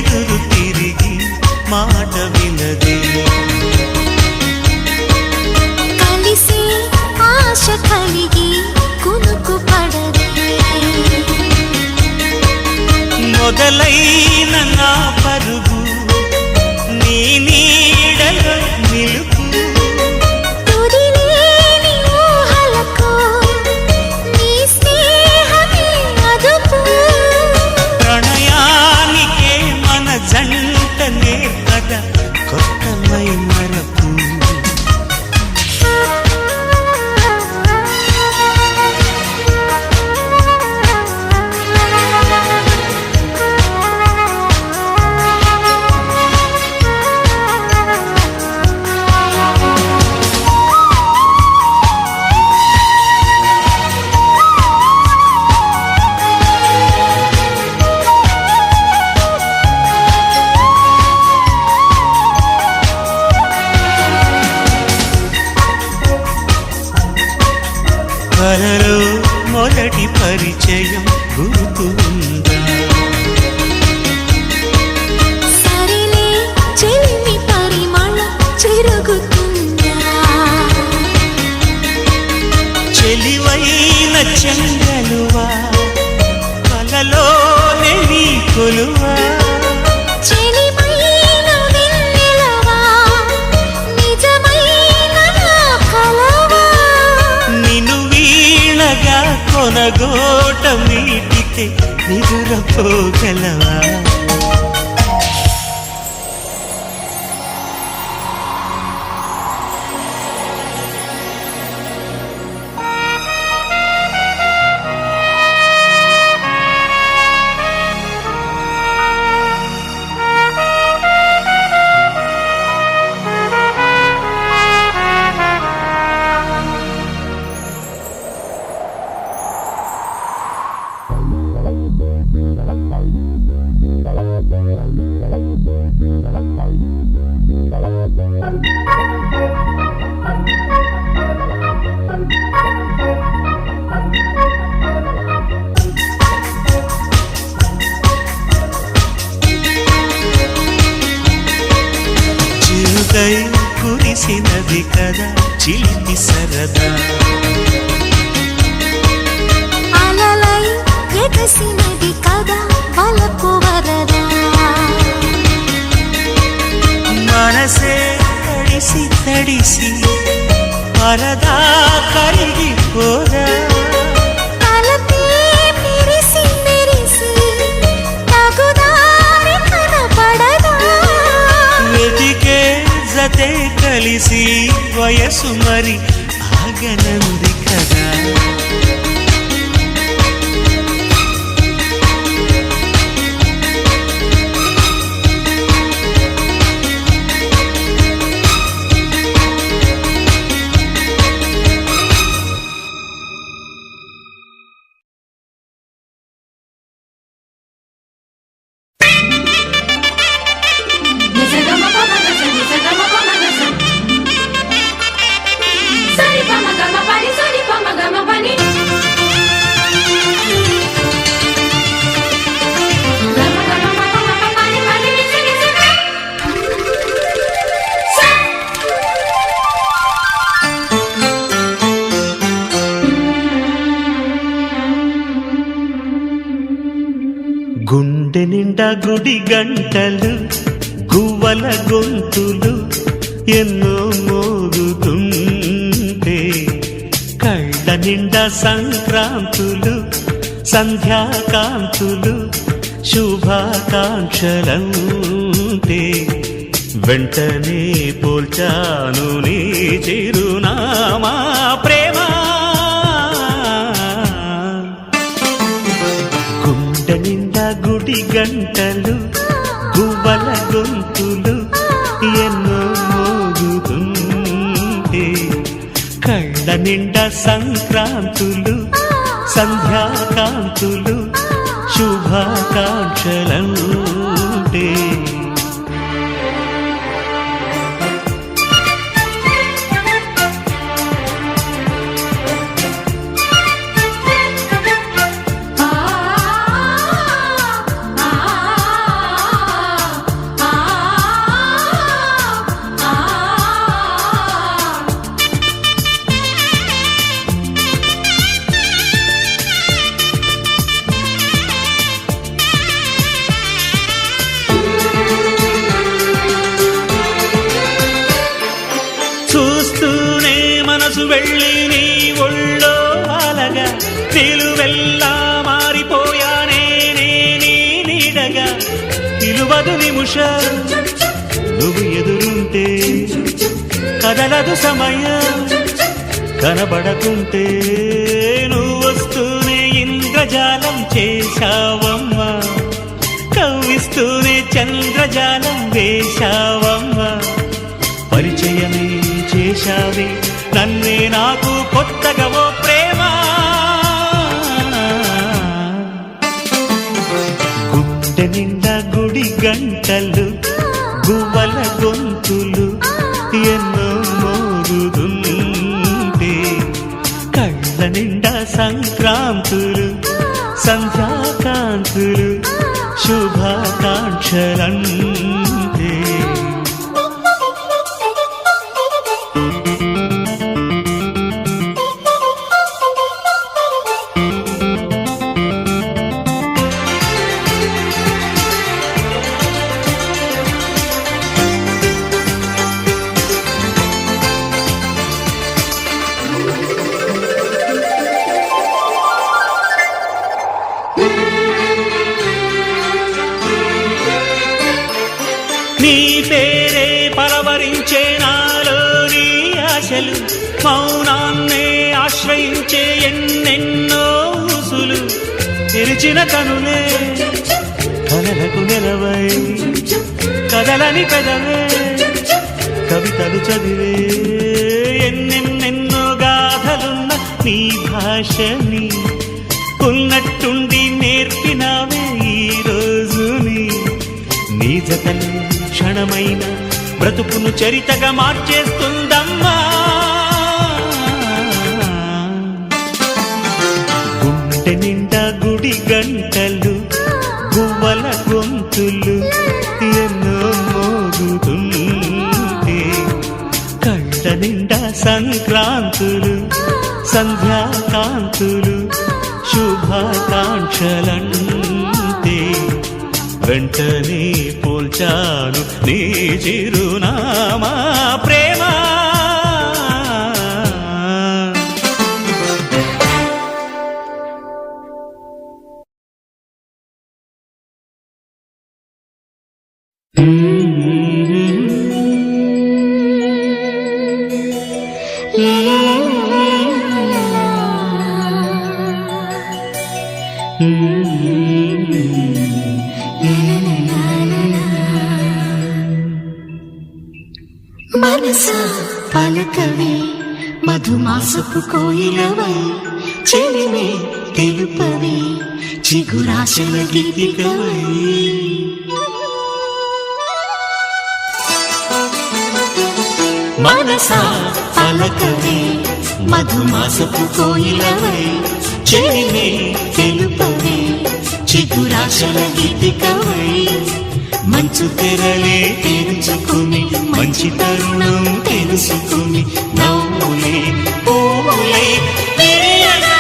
ఎదురు తిరిగి మాట వినదే. కలిసి ఆశ కలిగి కునుకు పడదే. మొదలైన నా పరుగు నీ నీడలో నిలుపు. తుదిలేని ఊహలకు నీ స్నేహమే అదుపు. ప్రణయానికే మన జంటనే కదా కొత్తమై మరపు. కలలో మొదటి పరిచయం గుర్తుందా? సరిలే చెల్లి పరిమళం చెరుగుతుందా? చెలివైన చెంగలువా కలలోనే నీ కొలువా. చెలిమైన వెన్నెలవా నిజమైన నా కలవా. నిన్ను వీణగా కొనగోట మీటితే నిదురపోగలవా? చిరుదై కురిసినది కదా చిలిపి సరదా. అలలై ఎగసినది కదా వలపు వరదా. మనసే తడిసి తడిసి పరదా కరిగిపోదా. తలపే మెరిసి మెరిసి తగుదారి కనపడదా. వెతికే జతే కలిసి వయసు మరి ఆగనంది కదా. గుండె నిండా గుడి గంటలు గువ్వల గొంతులు ఎన్నో మోగుతుంటే. కళ్ళ నిండా సంక్రాంతులు సంధ్యాకాంతులు శుభాకాంక్షలంటే. వెంటనే పోల్చాను నీ చిరునామా ప్రేమ. గుండె నిండా గుడి గంటలు గువ్వల గొంతులు ఎన్నో మోగుతుంటే. కళ్ళ నిండా సంక్రాంతులు సంధ్యాకాంతులు శుభాకాంక్షలంటే. ఒళ్ళో అలగా నిలువెల్లా మారిపోయానే నీ నీడగా నిలువదు నిమిషం నువ్వు ఎదురుంటే కదలదు సమయం కనబడకుంటే నువ్వు వస్తూనే ఇంద్రజాలం చేశావమ్మా కవ్విస్తూనే చంద్రజాలం వేశావమ్మా పరిచయమే చేశావే నన్నే నాకు కొత్తగా ఓ ప్రేమ గుండె నిండా గుడి గంటలు గువ్వల గొంతులు ఎన్నో మోగుతుంటే కళ్ళ నిండా సంక్రాంతులు సంధ్యాకాంతులు శుభాకాంక్షలంటే నీ పేరే పలవరించే నాలోని ఆశలు మౌనాన్నే ఆశ్రయించే ఎన్నెన్నో ఊసులు తెరిచిన కనులే కలలకు నిలవై కదలని పెదవే కవితలు చదివే ఎన్నెన్నెన్నో గాథలున్న నీ భాషని ఉన్నట్టుండి నేర్పినావే ఈ రోజుని నీ జతలు క్షణమైన బ్రతుకును చరితగా మార్చేస్తుందమ్మా గుండె నిండా గుడి గంటలు గువ్వల గొంతులు ఎన్నో మోగుతుంటే కళ్ళ నిండా సంక్రాంతులు సంధ్యాకాంతులు శుభాకాంక్షలంటే వెంటనే పోల్చాను నీ చిరునామా ప్రేమ మనసా పలకవే మధుమాసపు కోయిలవై చెలిమే తెలుపవే చిగురాశల గీతికవై మనసా పలకవే మధుమాసపు కోయిలవై చెలిమే తెలుపవే చిగురాశల గీతికవై మంచు తెరలే తెరుచుకుని మంచి తరుణం తెలుసుకుని నవ్వులే పూలే తీయగా.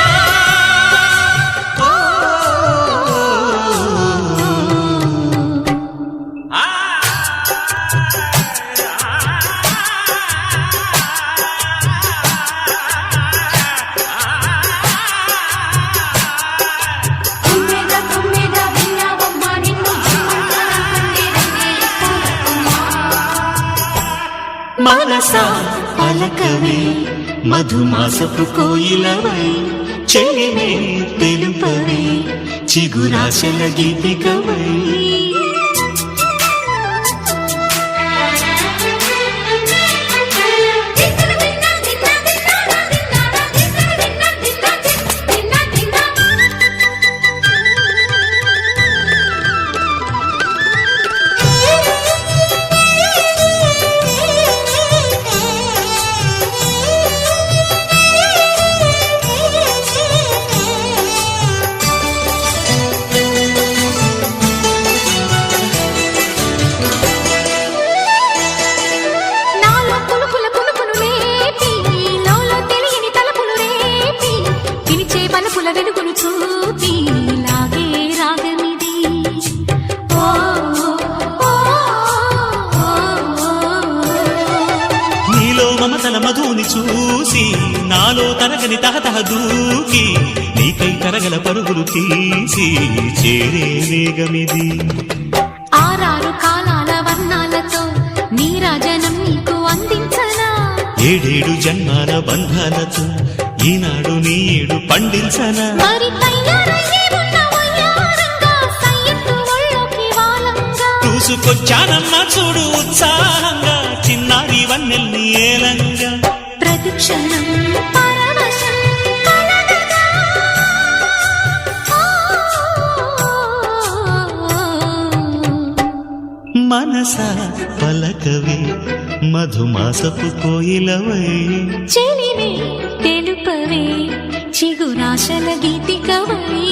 మనసా పలకవే మధుమాసపు కోయిలవై చెలిమే తెలుపవే చిగురాశల గీతికవై మమతల మధుని చూసి నాలో తరగని తహతహ దూకి నీకై తరగల పరుగులు తీసి చేరే వేగమిది ఆరారు కాలాల వర్ణాలతో నీరాజనం నీకు అందించనా ఏడేడు జన్మాల బంధాలతో ఈనాడు నీడు పండించనా మరి తయారయ్యే ఉన్న వయ్యారంగా సయ్యత్తు ఒళ్ళోకి వాలంగా చూసుకొచ్చానమ్మా చూడు ఉత్సాహంగా చిన్నారి వన్నెల్ని ఏలంగా ప్రతిక్షణం పరవశం కలగగా. మనసా పలకవే మధుమాసపు కోయిలవై చెలివే తెలుపవే చిగురాశల గీతికవై